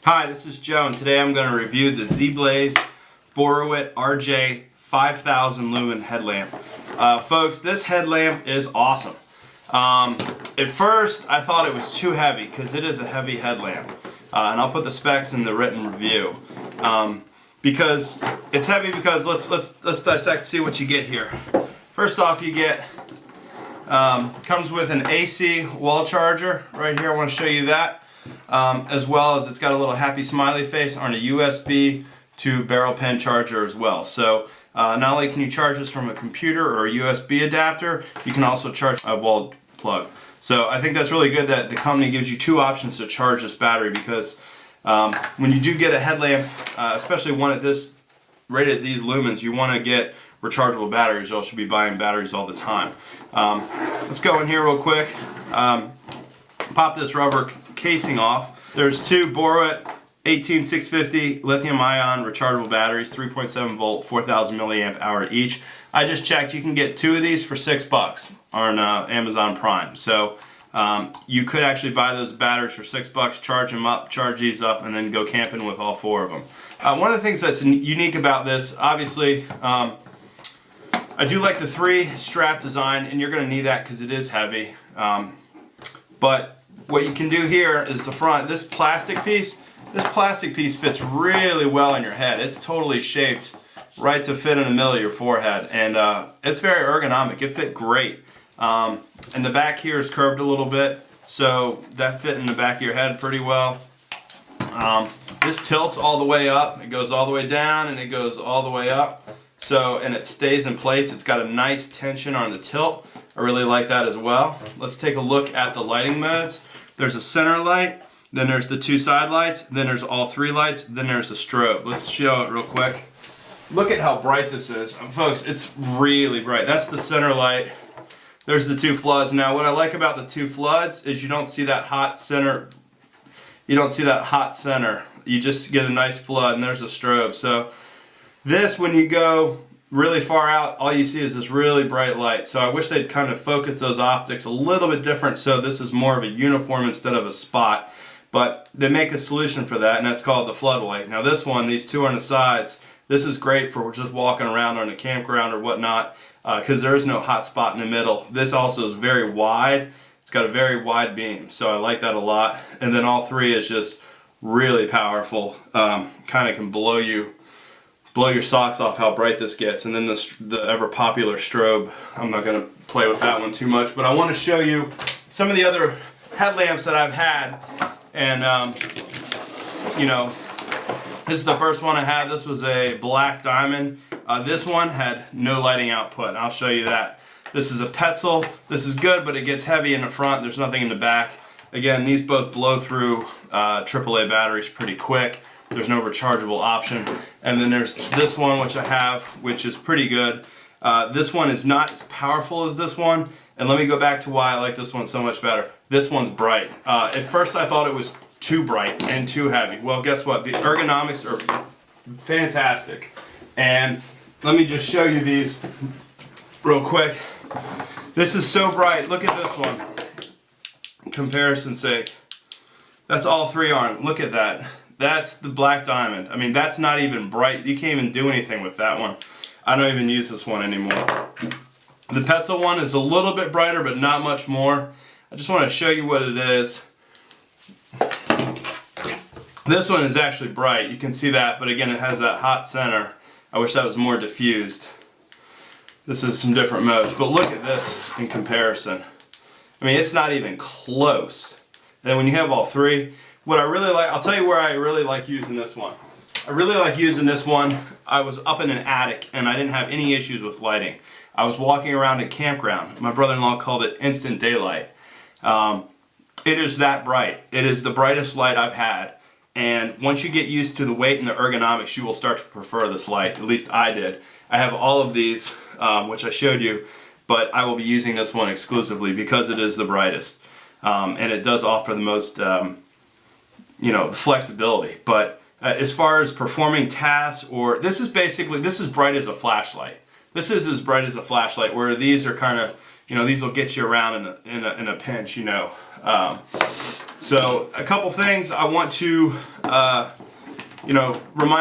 Hi, this is Joe, and today I'm going to review the Z-Blaze Boruit RJ-5000 lumen headlamp. Folks, this headlamp is awesome. At first, I thought it was too heavy because it is a heavy headlamp, and I'll put the specs in the written review. Because it's heavy because let's dissect, see what you get here. First off, you get comes with an AC wall charger right here. I want to show you that. As well as it's got a little happy smiley face on a USB to barrel pen charger as well. So not only can you charge this from a computer or a USB adapter, you can also charge a wall plug. So I think that's really good that the company gives you two options to charge this battery, because when you do get a headlamp, especially one at this rated at these lumens, you want to get rechargeable batteries, or else you'll be buying batteries all the time. Let's go in here real quick. Pop this rubber casing off. There's two Boruit 18650 lithium-ion rechargeable batteries, 3.7 volt, 4,000 milliamp hour each. I just checked, you can get two of these for $6 on Amazon Prime. So you could actually buy those batteries for $6, charge them up, charge these up, and then go camping with all four of them. One of the things that's unique about this, obviously, I do like the three strap design, and you're going to need that because it is heavy. But what you can do here is the front, this plastic piece fits really well in your head. It's totally shaped right to fit in the middle of your forehead, and it's very ergonomic. It fit great. And the back here is curved a little bit, so that fit in the back of your head pretty well. This tilts all the way up, it goes all the way down, and it goes all the way up. So, and it stays in place. It's got a nice tension on the tilt. I really like that as well. Let's take a look at the lighting modes. There's a center light, then there's the two side lights, then there's all three lights, then there's the strobe. Let's show it real quick. Look at how bright this is. Folks, it's really bright. That's the center light. There's the two floods. Now, what I like about the two floods is you don't see that hot center. You don't see that hot center. You just get a nice flood, and there's a strobe. So this, when you go really far out, all you see is this really bright light. So I wish they'd kind of focus those optics a little bit different, so this is more of a uniform instead of a spot. But they make a solution for that, and that's called the floodlight. Now this one, these two on the sides, this is great for just walking around on a campground or whatnot, because there is no hot spot in the middle. This also is very wide. It's got a very wide beam, so I like that a lot. And then all three is just really powerful. Kind of can blow your socks off how bright this gets. And then the ever popular strobe, I'm not going to play with that one too much, but I want to show you some of the other headlamps that I've had. And you know, this is the first one I had. This was a black diamond. This one had no lighting output. I'll show you that. This is a Petzl. This is good, but it gets heavy in the front. There's nothing in the back. Again, these both blow through AAA batteries pretty quick. There's no rechargeable option. And then there's this one, which I have, which is pretty good. This one is not as powerful as this one. And let me go back to why I like this one so much better. This one's bright. At first I thought it was too bright and too heavy. Well, guess what? The ergonomics are fantastic. And let me just show you these real quick. This is so bright. Look at this one. Comparison's sake. That's all three on. Look at that. That's the black diamond. I mean, that's not even bright. You can't even do anything with that one. I don't even use this one anymore. The Petzl one is a little bit brighter, but not much more. I just want to show you what it is. This one is actually bright. You can see that, but again, it has that hot center. I wish that was more diffused. This is some different modes, but look at this in comparison. I mean, it's not even close. And then when you have all three, what I really like, I'll tell you where I really like using this one. I really like using this one. I was up in an attic and I didn't have any issues with lighting. I was walking around a campground. My brother-in-law called it instant daylight. It is that bright. It is the brightest light I've had. And once you get used to the weight and the ergonomics, you will start to prefer this light. At least I did. I have all of these, which I showed you, but I will be using this one exclusively because it is the brightest. And it does offer the most you know, the flexibility. But as far as performing tasks, or this is bright as a flashlight. This is as bright as a flashlight, where these are kind of, you know, these will get you around in a pinch, you know. So a couple things I want to remind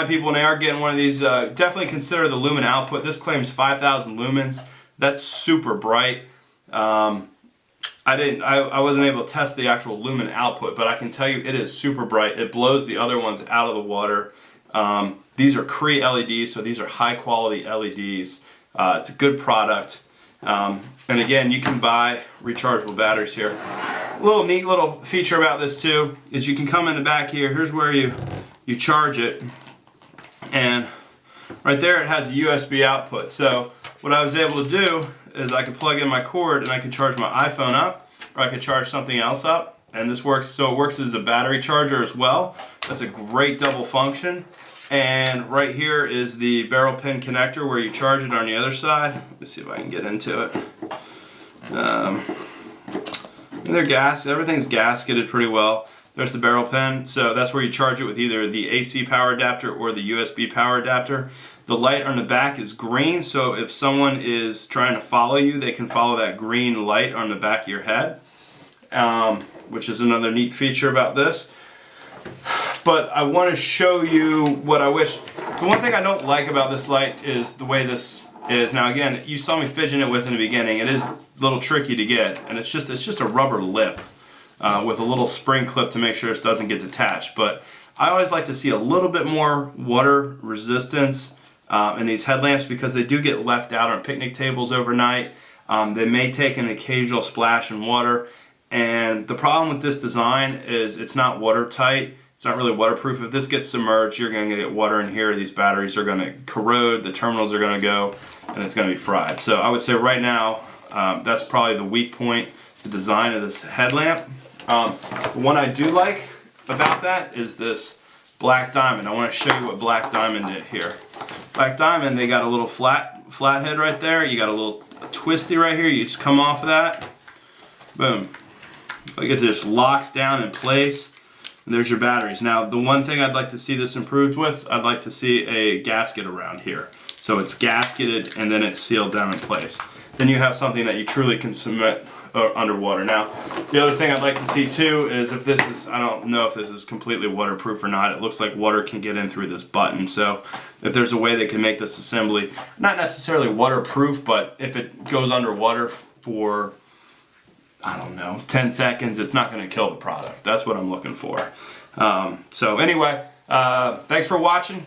people when they are getting one of these, definitely consider the lumen output. This claims 5,000 lumens. That's super bright. I wasn't able to test the actual lumen output, but I can tell you it is super bright. It blows the other ones out of the water. These are Cree LEDs, so these are high quality LEDs. It's a good product. And again, you can buy rechargeable batteries here. A little neat little feature about this too is you can come in the back here. Here's where you charge it, and right there it has a USB output. So what I was able to do is I could plug in my cord and I could charge my iPhone up, or I could charge something else up, and this works. So it works as a battery charger as well. That's a great double function. And right here is the barrel pin connector where you charge it on the other side. Let me see if I can get into it. Everything's gasketed pretty well. There's the barrel pin, so that's where you charge it with either the AC power adapter or the USB power adapter. The light on the back is green, so if someone is trying to follow you, they can follow that green light on the back of your head, which is another neat feature about this. But I want to show you what I wish. The one thing I don't like about this light is the way this is. Now again, you saw me fidgeting it with in the beginning. It is a little tricky to get, and it's just a rubber lip with a little spring clip to make sure it doesn't get detached. But I always like to see a little bit more water resistance in these headlamps, because they do get left out on picnic tables overnight. They may take an occasional splash in water, and the problem with this design is it's not watertight. It's not really waterproof. If this gets submerged, you're going to get water in here. These batteries are going to corrode, the terminals are going to go, and it's going to be fried. So I would say right now, that's probably the weak point, the design of this headlamp. The one I do like about that is this Black Diamond. I want to show you what Black Diamond did here. Black Diamond, they got a little flat head right there. You got a little twisty right here. You just come off of that. Boom. Look at this, locks down in place. And there's your batteries. Now, the one thing I'd like to see this improved with, I'd like to see a gasket around here. So it's gasketed and then it's sealed down in place. Then you have something that you truly can submit underwater. Now, the other thing I'd like to see too is if this is, I don't know if this is completely waterproof or not. It looks like water can get in through this button. So if there's a way they can make this assembly, not necessarily waterproof, but if it goes underwater for, I don't know, 10 seconds, it's not going to kill the product. That's what I'm looking for. So anyway, thanks for watching.